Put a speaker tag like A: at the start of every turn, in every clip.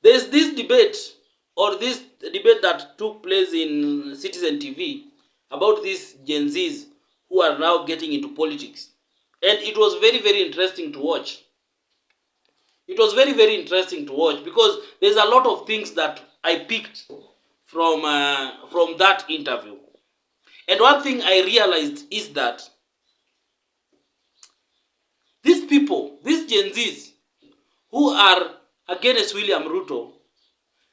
A: There's this debate, or this debate that took place in Citizen TV about these Gen Zs who are now getting into politics. And it was very, very interesting to watch. It was very, very interesting to watch because there's a lot of things that I picked from that interview. And one thing I realized is that these people, these Gen Zs who are against William Ruto,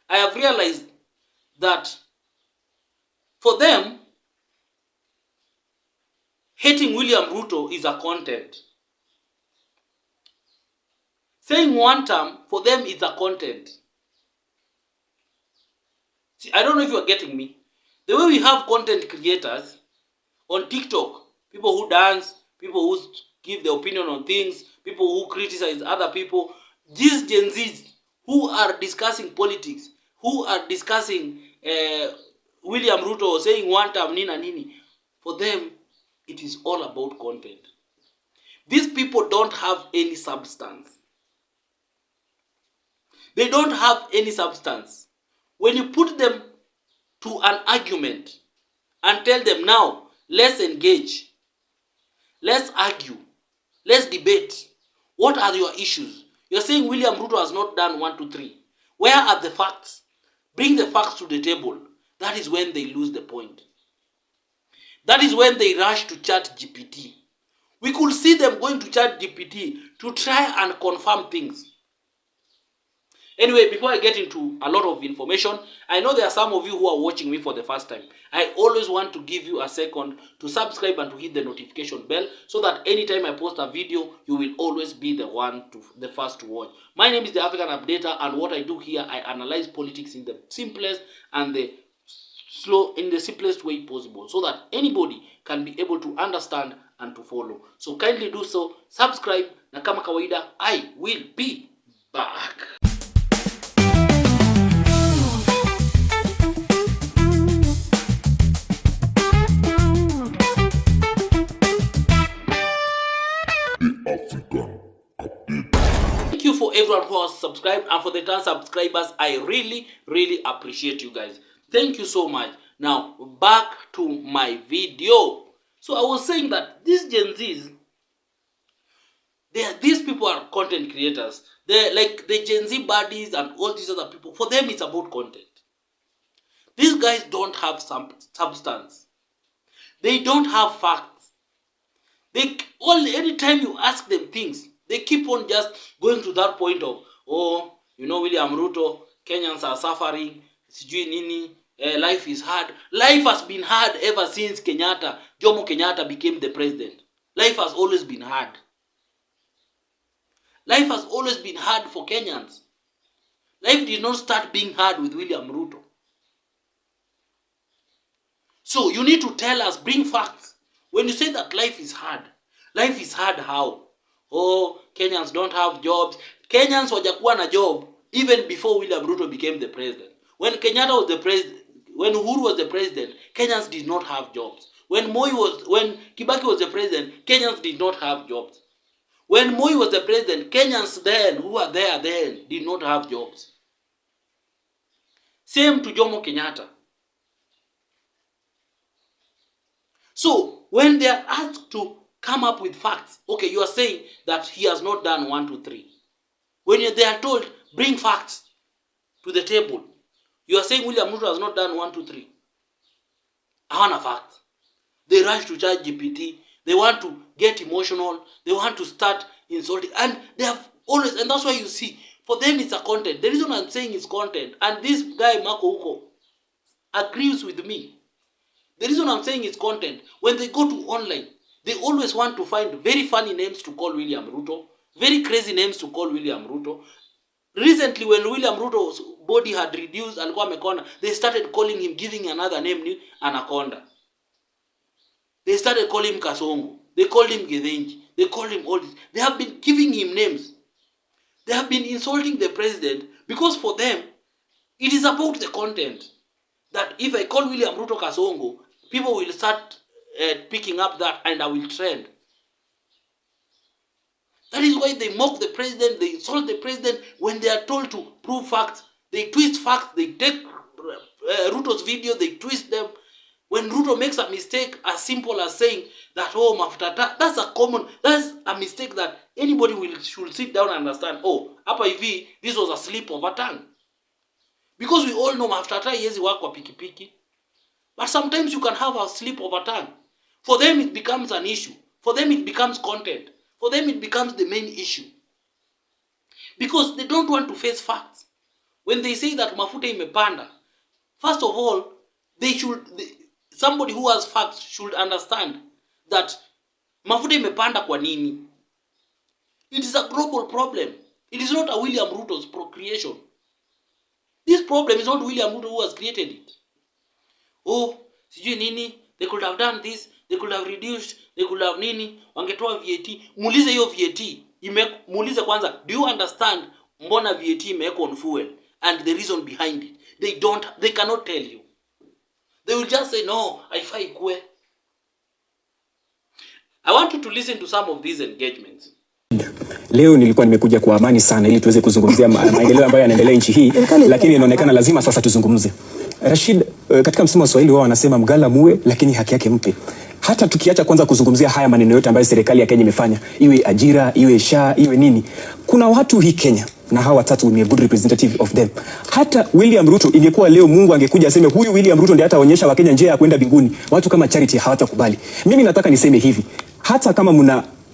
A: I have realized that for them, hating William Ruto is a content. Saying Wantam for them is a content. See, I don't know if you are getting me. The way we have content creators on TikTok, people who dance, people who give their opinion on things, people who criticize other people, these Gen Zs who are discussing politics, who are discussing William Ruto saying Wantam nina nini, for them it is all about content. These people don't have any substance. They don't have any substance. When you put them to an argument and tell them, now, let's engage, let's argue, let's debate. What are your issues? You're saying William Ruto has not done 1, 2, 3. Where are the facts? Bring the facts to the table. That is when they lose the point. That is when they rush to ChatGPT. We could see them going to ChatGPT to try and confirm things. Anyway, before I get into a lot of information, I know there are some of you who are watching me for the first time. I always want to give you a second to subscribe and to hit the notification bell so that anytime I post a video, you will always be the first to watch. My name is the African Updater, and what I do here, I analyze politics in the simplest and the simplest way possible so that anybody can be able to understand and to follow. So kindly do so, subscribe, na kama kawaida, I will be back. Thank you for everyone who has subscribed, and for the 10 subscribers, I really, really appreciate you guys. Thank you so much. Now, back to my video. So I was saying that these Gen Zs, these people are content creators. They're like the Gen Z buddies and all these other people. For them, it's about content. These guys don't have some substance. They don't have facts. Anytime you ask them things, they keep on just going to that point of, oh, you know, William Ruto, Kenyans are suffering, sijui nini, life is hard. Life has been hard ever since Jomo Kenyatta became the president. Life has always been hard. Life has always been hard for Kenyans. Life did not start being hard with William Ruto. So you need to tell us, bring facts. When you say that life is hard how? Oh, Kenyans don't have jobs. Kenyans wajakuwa na job even before William Ruto became the president. When Uhuru was the president, Kenyans did not have jobs. When Kibaki was the president, Kenyans did not have jobs. When Moi was the president, Kenyans then, who were there then, did not have jobs. Same to Jomo Kenyatta. So, when they are asked to come up with facts, okay, you are saying that he has not done 1, 2, 3. When they are told, bring facts to the table, you are saying William Ruto has not done 1, 2, 3. Hawana facts. They rush to ChatGPT. They want to get emotional. They want to start insulting. And they have always, and that's why you see, for them it's a content. The reason I'm saying it's content, and this guy, Marco Huko, agrees with me. The reason I'm saying it's content, when they go to online, they always want to find very funny names to call William Ruto, very crazy names to call William Ruto. Recently, when William Ruto's body had reduced, they started calling him, giving another name, Anaconda. They started calling him Kasongo. They called him Gedenji. They called him all this. They have been giving him names. They have been insulting the president because for them, it is about the content. That if I call William Ruto Kasongo, people will start picking up that and I will trend. That is why they mock the president, they insult the president. When they are told to prove facts, They twist facts. They take Ruto's video, they twist them. When Ruto makes a mistake as simple as saying that, oh, mafuta, that's a mistake that anybody should sit down and understand. Oh, hapa hivi, this was a slip of a tongue. Because we all know mafuta yezi work kwa pikipiki. But sometimes you can have a slip of a tongue. For them it becomes an issue. For them it becomes content. For them it becomes the main issue. Because they don't want to face facts. When they say that mafuta imepanda, first of all, somebody who has facts should understand that mafuta imepanda kwa nini. It is a global problem. It is not a William Ruto's procreation. This problem is not William Ruto who has created it. Oh, sijui nini, they could have done this, they could have reduced, they could have nini, wangetoa VAT. Muulize hiyo VAT. Muulize kwanza, do you understand mbona VAT imewekwa on fuel and the reason behind it? They cannot tell you. They will just say, no, haifai kue. I want you to listen to some of these engagements.
B: Leo nilikuwa nimekuja kwa amani sana ili tuweze kuzungumzia maendeleo ambayo yanaendelea nchi hii, lakini inaonekana lazima sasa tuzungumze. Rashid, katika msemo wa Swahili wao wanasema mgala muwe lakini haki yake mpe. Hata tukiacha kwanza kuzungumzia haya maneno yote ambayo serikali ya Kenya imefanya, iwe ajira, iwe SHA, iwe nini, kuna watu hii Kenya na hawa watatu ni a good representative of them. Hata William Ruto, ingekuwa leo Mungu angekuja aseme huyu William Ruto ndiye ataonyesha Wakenya njia ya kwenda mbinguni, watu kama Charity hawatakubali. Mimi nataka niseme hivi, hata kama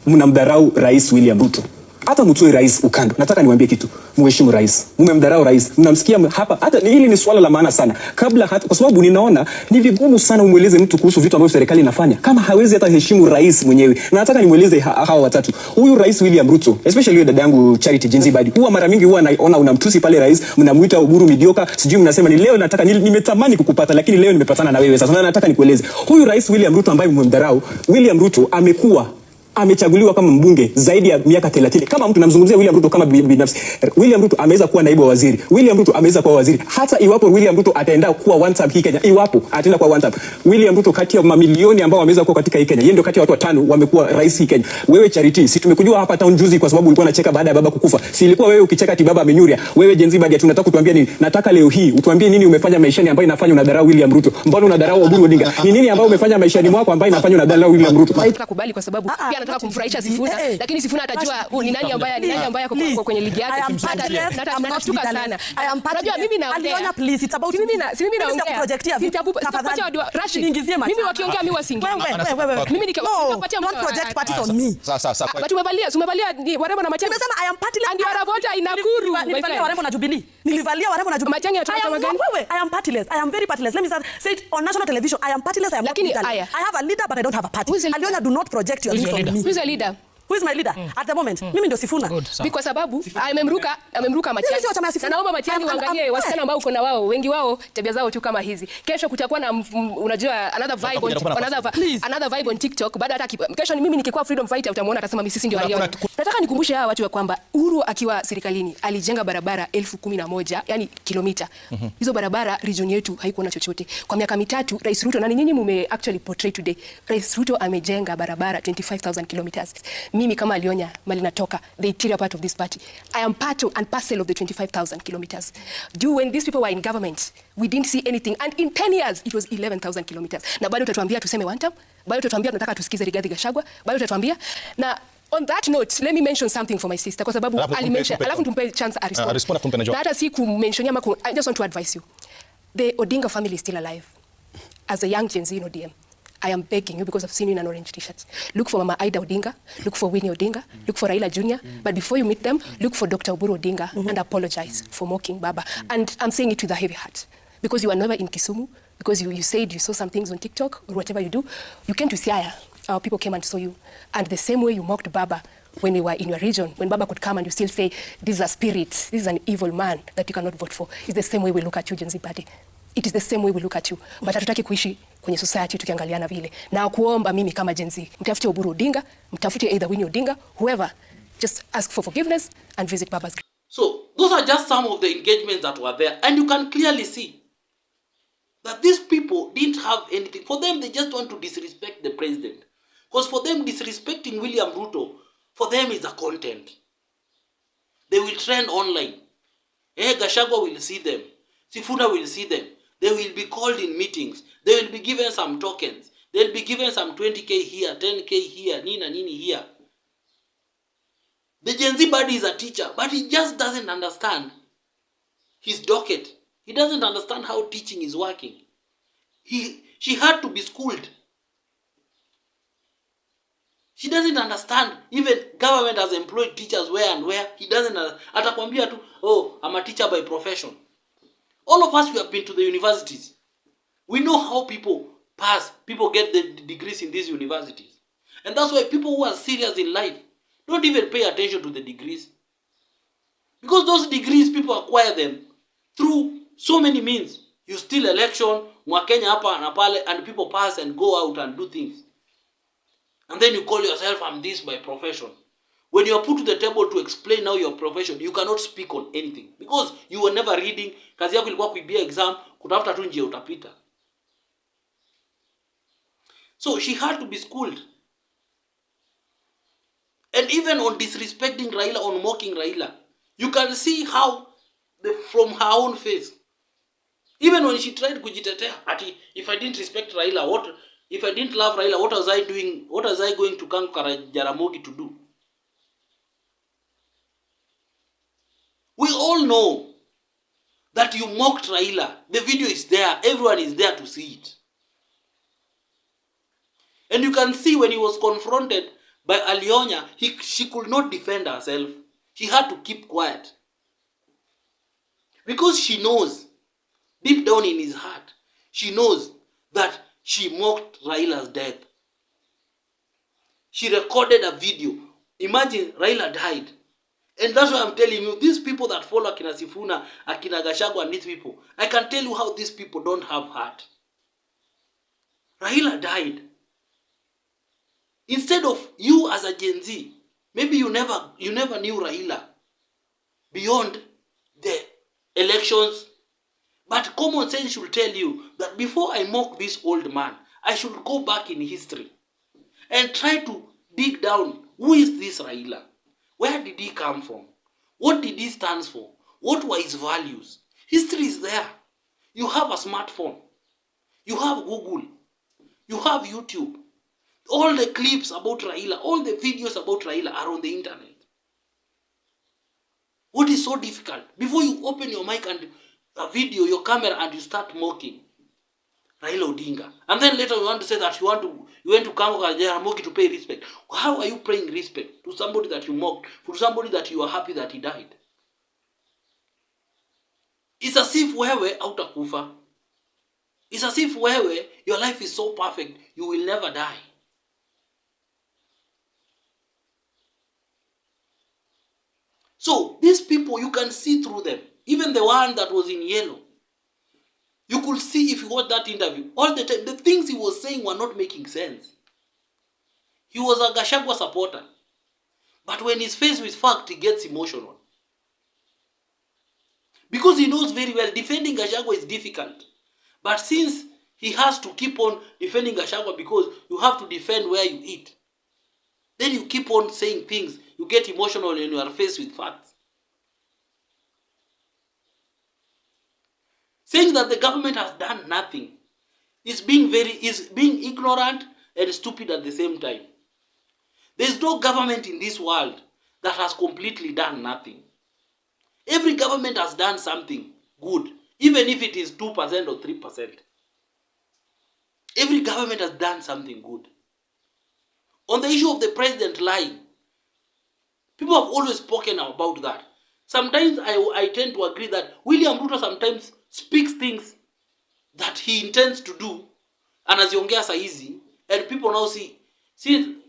B: mnamdharau Rais William Ruto, hata mtoe rais ukando, nataka niwaambie kitu, mheshimu rais. Mmemdharau rais, mnamsikia hapa, hata hili ni swala la maana sana. Kabla hata, kwa sababu ninaona ni vigumu sana umueleze mtu kuhusu vitu ambavyo serikali inafanya kama hawezi hata heshimu rais mwenyewe. Na nataka nimueleze hawa watatu. Huyu Rais William Ruto, especially yule dadangu Charity Jinzibadi, huwa mara mingi huwa naona unamtusi pale rais, mnamuita Uburu midioka, sijui mnasema ni leo nataka nimetamani kukupata lakini leo nimepatana na wewe sasa. Na nataka nikueleze, huyu Rais William Ruto ambaye mmemdharau, William Ruto amechaguliwa kama mbunge zaidi ya miaka 30. Kama mtu namzungumzia William Ruto kama binafsi, William Ruto ameweza kuwa naibu wa waziri, William Ruto ameweza kuwa waziri. Hata iwapo William Ruto ataenda kuwa Wantam hii Kenya, iwapo ataenda kuwa Wantam, William Ruto kati ya mamilioni ambao wameweza kuwa katika hii Kenya, yeye ndio kati ya watu 5 wamekuwa rais hii Kenya. Wewe Charity, si tumekujua hapa town juzi kwa sababu ulikuwa unacheka baada ya baba kukufa. Si ilikuwa wewe ukicheka ati baba amenyuria. Wewe Jinzibadi, tunataka kutuambia nini? Nataka leo hii utuambie nini umefanya maishani ambayo inafanya unadharau William Ruto. Mbona unadharau Oburu Odinga? Ni nini ambayo umefanya maishani mwako ambayo inafanya unadharau William Ruto?
C: Nakubali kwa sababu pia anataka kumfurahisha Sifuna, lakini Sifuna atajua ni nani ambaye kwa kwenye ligi yake. Natashtuka sana. Unajua mimi naongea, please, it's about mimi naongea. Nitapatia Rashid. Mimi wakiongea mimi wasingi. Mimi nikapatia
D: project parties on me.
C: Sasa. But umevalia warembo na Matiang'i.
D: Nimesema I am partiless.
C: And you are a voter in Nakuru.
D: Nilivalia warembo na Jubilee. Nilivalia warembo na Jubilee.
C: Matiang'i atatoka magani?
D: I am partiless. I am very partiless. Let me say it on national television. I am partiless. I am not leader. I have a leader but I don't have a party. Alionya, do not project your views on me.
C: Who is a leader?
D: Who is my leader at the moment? Mimi ndio Sifuna.
C: Kwa sababu amemruka Matiang'i. Na naomba Matiang'i waangalie wasichana ambao uko na wao, wengi wao tabia zao tu kama hizi. Kesho kutakuwa na unajua another vibe on TikTok. Baada hata kesho mimi nikikuwa freedom fighter utamuona atasema mimi sisi ndio walio. Nataka nikumbushe hawa watu kwamba Uhuru akiwa serikalini alijenga barabara 11,000 yani kilomita. Hizo barabara region yetu haikuwa na chochote. Kwa miaka mitatu Rais Ruto, na nyinyi mume actually portray today, Rais Ruto amejenga barabara 25,000 kilometers. Mimi kama Alionya mali natoka, the interior part of this party, I am part and parcel of the 25,000 kilometers. When these people were in government, we didn't see anything, and in 10 years it was 11,000 kilometers. Na bado utatuambia tuseme Wantam, bado utatuambia tunataka tusikize Rigathi Gachagua, bado utatuambia. Na on that note, let me mention something for my sister kwa sababu alimention, alafu tumpe chance a respond. Na hata si kumention yama, I just want to advise you. The Odinga family is still alive. As a young Gen Z in ODM, I am begging you, because I've seen you in an orange t-shirt. Look for Mama Ida Odinga, look for Winnie Odinga, look for Raila Jr. But before you meet them, look for Dr. Oburu Odinga and apologize for mocking Baba. And I'm saying it with a heavy heart. Because you are never in Kisumu, because you said you saw some things on TikTok or whatever you do. You came to Siaya, our people came and saw you. And the same way you mocked Baba when you were in your region, when Baba could come and you still say, this is a spirit, this is an evil man that you cannot vote for. It's the same way we look at you, Gen Z party. It is the same way we look at you. But hatutaki kuishi kwenye society tukiangaliana vile. Na kuomba mimi kama Gen Z, mtafute Oburu Odinga, mtafute either Winnie Odinga, whoever, just ask for forgiveness and visit Baba's grave.
A: So, those are just some of the engagements that were there. And you can clearly see that these people didn't have anything. For them, they just want to disrespect the president. Because for them, disrespecting William Ruto, for them is a content. They will trend online. Gachagua will see them. Sifuna will see them. They will be called in meetings. They will be given some tokens. They will be given some 20k here, 10k here, nini here. The Gen Z buddy is a teacher, but he just doesn't understand his docket. He doesn't understand how teaching is working. She had to be schooled. She doesn't understand. Even government has employed teachers where and where. He doesn't understand. Atakwambia tu, oh, I'm a teacher by profession. All of us, we have been to the universities. We know how people pass, people get the degrees in these universities. And that's why people who are serious in life don't even pay attention to the degrees. Because those degrees, people acquire them through so many means. You steal election, mwakenya hapa na pale, and people pass and go out and do things. And then you call yourself, I'm this by profession. When you are put to the table to explain now your profession, you cannot speak on anything. Because you were never reading. Kazi yako ilikuwa kuibia exam, kutafuta tu njia utapita. So she had to be schooled. And even on disrespecting Raila, on mocking Raila, you can see how, from her own face, even when she tried kujitetea, if I didn't respect Raila, if I didn't love Raila, what was I doing? What was I going to Jaramogi to do? We all know that you mocked Raila. The video is there. Everyone is there to see it. And you can see when he was confronted by Alionya, she could not defend herself. She had to keep quiet. Because she knows, deep down in his heart, she knows that she mocked Raila's death. She recorded a video. Imagine Raila died. And that's why I'm telling you, these people that follow Akina Sifuna, Akina Gachagua and these people, I can tell you how these people don't have heart. Raila died. Instead of you as a Gen Z, maybe you never knew Raila beyond the elections. But common sense should tell you that before I mock this old man, I should go back in history and try to dig down. Who is this Raila? Where did he come from? What did he stand for? What were his values? History is there. You have a smartphone. You have Google. You have YouTube. All the clips about Raila, all the videos about Raila are on the internet. What is so difficult? Before you open your mic and a video, your camera, and you start mocking Raila Odinga, and then later you want to say that you went to Jaramogi to pay respect. How are you paying respect to somebody that you mocked, to somebody that you are happy that he died? It's as if wewe hautakufa. It's as if wewe, your life is so perfect, you will never die. So these people, you can see through them. Even the one that was in yellow. You could see if you watch that interview. All the time, the things he was saying were not making sense. He was a Gachagua supporter. But when he's faced with fact, he gets emotional. Because he knows very well defending Gachagua is difficult. But since he has to keep on defending Gachagua because you have to defend where you eat, then you keep on saying things. You get emotional when you are faced with facts. Saying that the government has done nothing is being ignorant and stupid at the same time. There is no government in this world that has completely done nothing. Every government has done something good, even if it is 2% or 3%. Every government has done something good. On the issue of the president lying, people have always spoken about that. Sometimes I tend to agree that William Ruto sometimes speaks things that he intends to do, anaziongea saa hizi, and people now see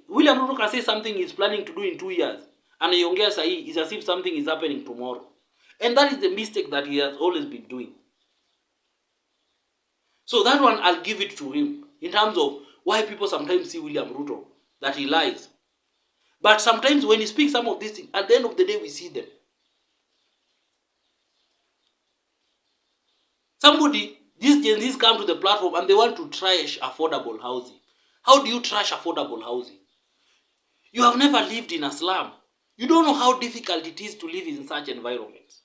A: William Ruto can say something he's planning to do in 2 years, anaziongea saa hii, is as if something is happening tomorrow. And that is the mistake that he has always been doing. So that one, I'll give it to him, in terms of why people sometimes see William Ruto, that he lies. But sometimes when he speaks some of these things, at the end of the day, we see them. These Gen Zs come to the platform and they want to trash affordable housing. How do you trash affordable housing? You have never lived in a slum. You don't know how difficult it is to live in such environments.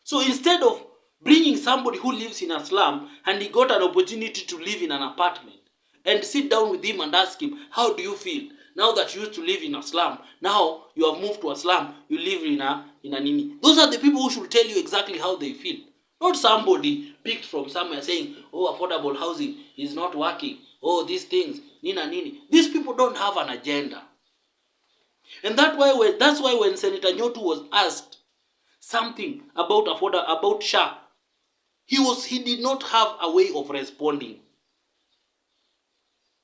A: So instead of bringing somebody who lives in a slum and he got an opportunity to live in an apartment and sit down with him and ask him, how do you feel? Now that you used to live in a slum, now you have moved to a slum, you live in a nini. Those are the people who should tell you exactly how they feel. Not somebody picked from somewhere saying, oh, affordable housing is not working. Oh, these things, nini. These people don't have an agenda. And that's why when Senator Nyotu was asked something about SHA, he did not have a way of responding.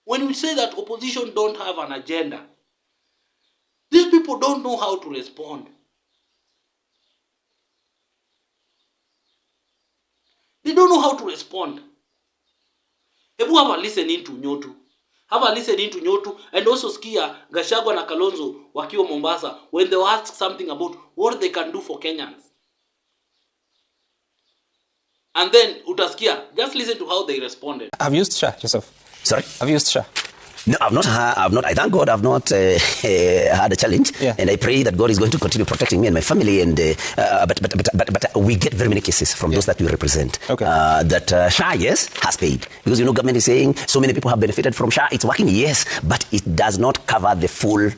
A: When we say that opposition don't have an agenda, these people don't know how to respond. They don't know how to respond. Hebu have a listening to Nyotu. Have a listening to Nyotu and also skia Gachagua na Kalonzo wakiwa Mombasa when they were asked something about what they can do for Kenyans. And then utaskia, just listen to how they responded.
B: Have you used SHA, Joseph?
E: Sorry?
B: Have you used SHA?
E: No, I've not. I thank God I've not had a challenge, and I pray that God is going to continue protecting me and my family. And but we get very many cases from those that we represent.
B: Okay.
E: That SHA, yes, has paid, because government is saying so many people have benefited from SHA. It's working, yes, but it does not cover the full.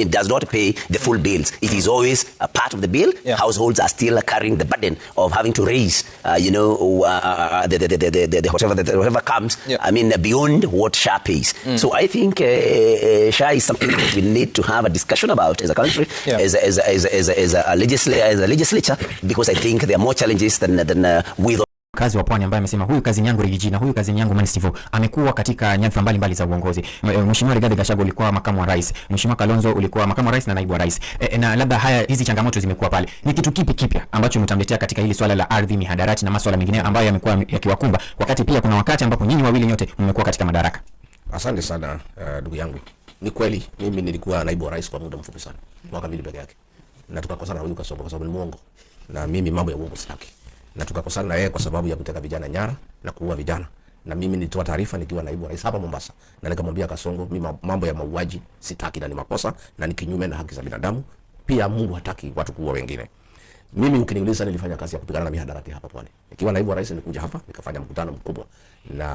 E: Does not pay the full bills. It is always a part of the bill.
B: Yeah.
E: Households are still carrying the burden of having to raise, whatever comes.
B: Yeah.
E: Beyond what SHA pays. So I think SHA is something that we need to have a discussion about as a country, as a legislature, because I think there are more challenges than with.
F: Kazi wa Pwani ambaye amesema huyu kazi yangu Rigiji na huyu kazi yangu Manisivo amekuwa katika nyadhifa mbalimbali za uongozi. Mheshimiwa Rigathi Gachagua ulikuwa makamu wa rais, Mheshimiwa Kalonzo ulikuwa makamu wa rais na naibu wa rais. Na labda hizi changamoto zimekuwa pale. Ni kitu kipi kipya ambacho mtamletea katika hili swala la ardhi, mihadarati na masuala mengine ambayo yamekuwa yakiwakumba, wakati pia kuna wakati ambapo nyinyi wawili nyote mmekuwa katika madaraka?
G: Asante sana ndugu yangu. Ni kweli mimi nilikuwa naibu wa rais kwa muda mfupi sana, mwaka 2 peke yake. Na tukakosana na huyu Kasongo kwa sababu ni muongo. Na mimi mambo ya uongo sitaki. Na tukakosana na yeye kwa sababu ya kuteka vijana nyara na kuua vijana. Na mimi nilitoa taarifa nikiwa naibu wa rais hapa Mombasa. Na nikamwambia Kasongo, mimi mambo ya mauaji sitaki na ni makosa na ni kinyume na haki za binadamu. Pia Mungu hataki watu kuua wengine. Mimi ukiniuliza nilifanya kazi ya kupigana na mihadarati hapa Pwani. Nikiwa naibu wa rais nilikuja hapa nikafanya mkutano mkubwa na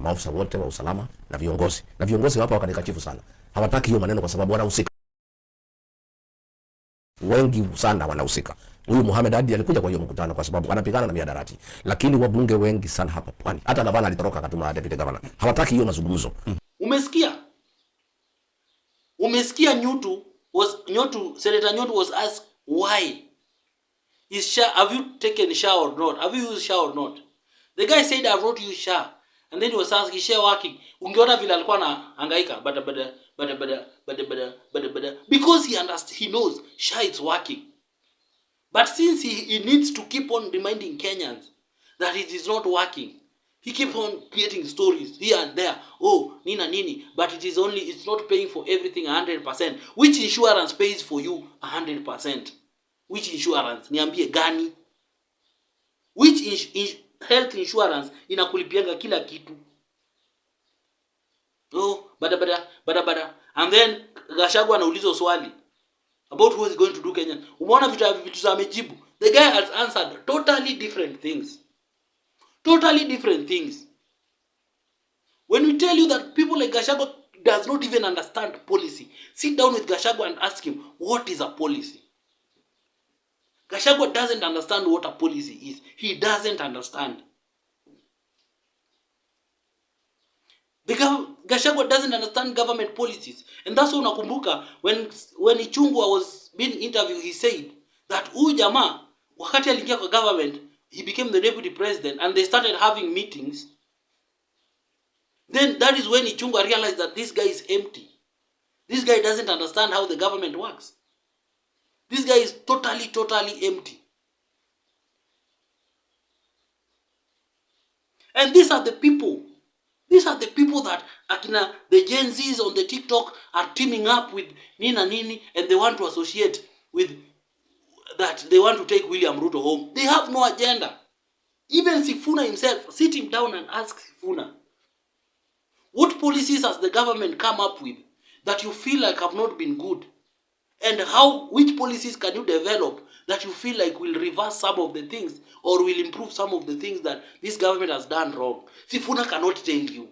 G: maafisa wote wa usalama na viongozi. Na viongozi hapa wakanikachifu sana. Hawataki hiyo maneno kwa sababu wanahusika. Wengi sana wanahusika. Huyu Mohamed Hadi alikuja kwa hiyo mkutano kwa sababu anapigana na mihadarati. Lakini wabunge wengi sana hapa Pwani, hata gavana alitoroka akatuma deputy governor. Hawataki hiyo mazungumzo.
A: Umesikia Senator Nyotu was asked why is SHA, have you taken SHA or not? Have you used SHA or not? The guy said I've not used SHA. And then he was asking, is SHA working? Ungeona vile alikuwa na hangaika because he knows SHA is working. But since he needs to keep on reminding Kenyans that it is not working, he keeps on creating stories here and there. Oh, nini, but it's not paying for everything 100%. Which insurance pays for you 100%? Which insurance? Niambie gani? Which health insurance inakulipianga kila kitu? Oh, bada. And then Gachagua anaulizwa swali about who is going to do Kenya. Umeona vitu za amejibu. The guy has answered totally different things. Totally different things. When we tell you that people like Gachagua does not even understand policy, sit down with Gachagua and ask him, what is a policy? Gachagua doesn't understand what a policy is. He doesn't understand. Gachagua doesn't understand government policies. And that's why unakumbuka when Ichungwa was being interviewed, he said that huyu jamaa wakati aliingia kwa government, he became the deputy president and they started having meetings. Then that is when Ichungwa realized that this guy is empty. This guy doesn't understand how the government works. This guy is totally empty. And these are the people that the Gen Zs on the TikTok are teaming up with nini and they want to associate with that. They want to take William Ruto home. They have no agenda. Even Sifuna himself, sit him down and ask Sifuna, what policies has the government come up with that you feel like have not been good? And which policies can you develop that you feel like will reverse some of the things or will improve some of the things that this government has done wrong? Sifuna cannot tell you.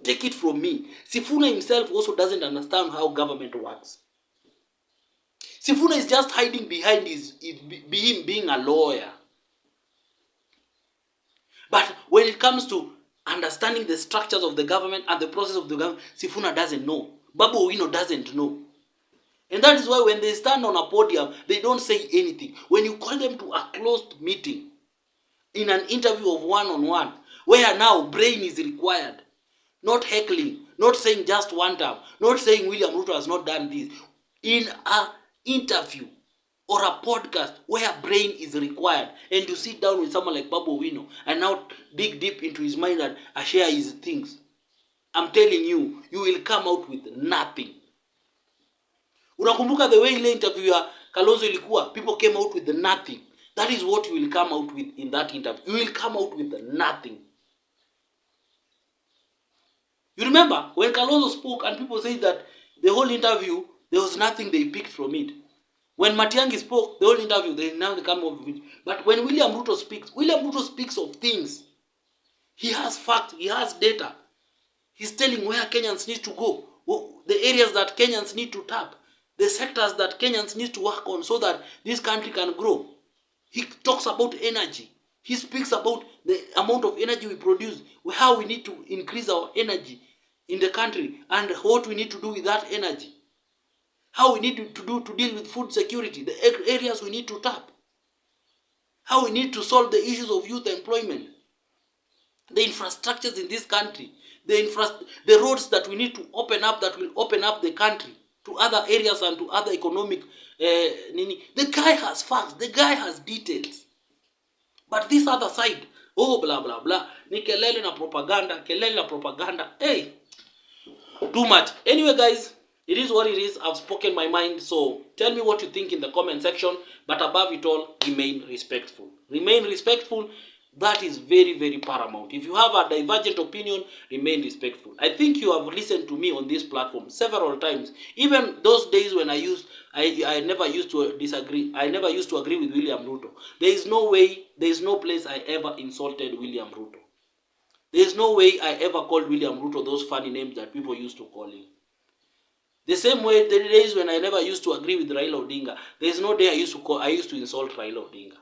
A: Take it from me. Sifuna himself also doesn't understand how government works. Sifuna is just hiding behind him being a lawyer. But when it comes to understanding the structures of the government and the process of the government, Sifuna doesn't know. Babu Owino doesn't know. And that is why when they stand on a podium, they don't say anything. When you call them to a closed meeting, in an interview of one-on-one, where now brain is required, not heckling, not saying just one time, not saying William Ruto has not done this, in an interview or a podcast where brain is required, and you sit down with someone like Babu Owino and now dig deep into his mind and share his things, I'm telling you, you will come out with nothing. Unakumbuka the way ile interview ya Kalonzo ilikuwa, people came out with nothing. That is what you will come out with in that interview. You will come out with nothing. You remember when Kalonzo spoke and people said that the whole interview, there was nothing they picked from it. When Matiang'i spoke, the whole interview, they come up with it. But when William Ruto speaks of things. He has facts, he has data. He's telling where Kenyans need to go, the areas that Kenyans need to tap, the sectors that Kenyans need to work on so that this country can grow. He talks about energy. He speaks about the amount of energy we produce, how we need to increase our energy in the country, and what we need to do with that energy. How we need to do to deal with food security, the areas we need to tap. How we need to solve the issues of youth employment. The infrastructures in this country, the roads that we need to open up that will open up the country to other areas and to other economic The guy has facts, the guy has details. But this other side, oh blah blah blah, ni kelele na propaganda, hey, too much. Anyway guys, it is what it is. I've spoken my mind, so tell me what you think in the comment section. But above it all, remain respectful. Remain respectful. That is very, very paramount. If you have a divergent opinion, remain respectful. I think you have listened to me on this platform several times. Even those days when I never used to disagree. I never used to agree with William Ruto. There is no way, there is no place I ever insulted William Ruto. There is no way I ever called William Ruto those funny names that people used to call him. The same way, the days when I never used to agree with Raila Odinga, there is no day I used to insult Raila Odinga.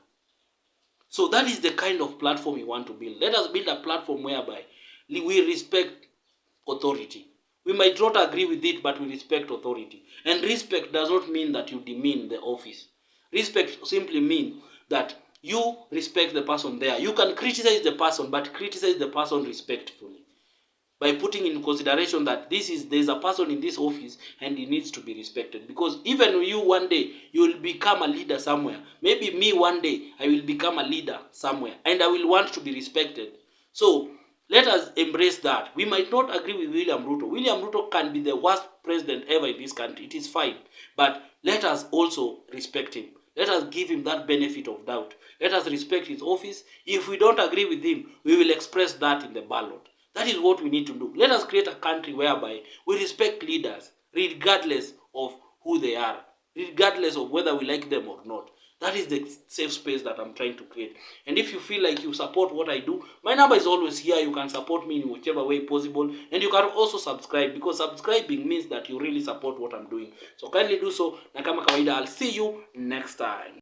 A: So that is the kind of platform we want to build. Let us build a platform whereby we respect authority. We might not agree with it, but we respect authority. And respect does not mean that you demean the office. Respect simply means that you respect the person there. You can criticize the person, but criticize the person respectfully. By putting in consideration that there's a person in this office and he needs to be respected. Because even you one day, you will become a leader somewhere. Maybe me one day, I will become a leader somewhere. And I will want to be respected. So, let us embrace that. We might not agree with William Ruto. William Ruto can be the worst president ever in this country. It is fine. But let us also respect him. Let us give him that benefit of doubt. Let us respect his office. If we don't agree with him, we will express that in the ballot. That is what we need to do. Let us create a country whereby we respect leaders, regardless of who they are, regardless of whether we like them or not. That is the safe space that I'm trying to create. And if you feel like you support what I do, my number is always here. You can support me in whichever way possible. And you can also subscribe, because subscribing means that you really support what I'm doing. So kindly do so. Na kama kawaida, I'll see you next time.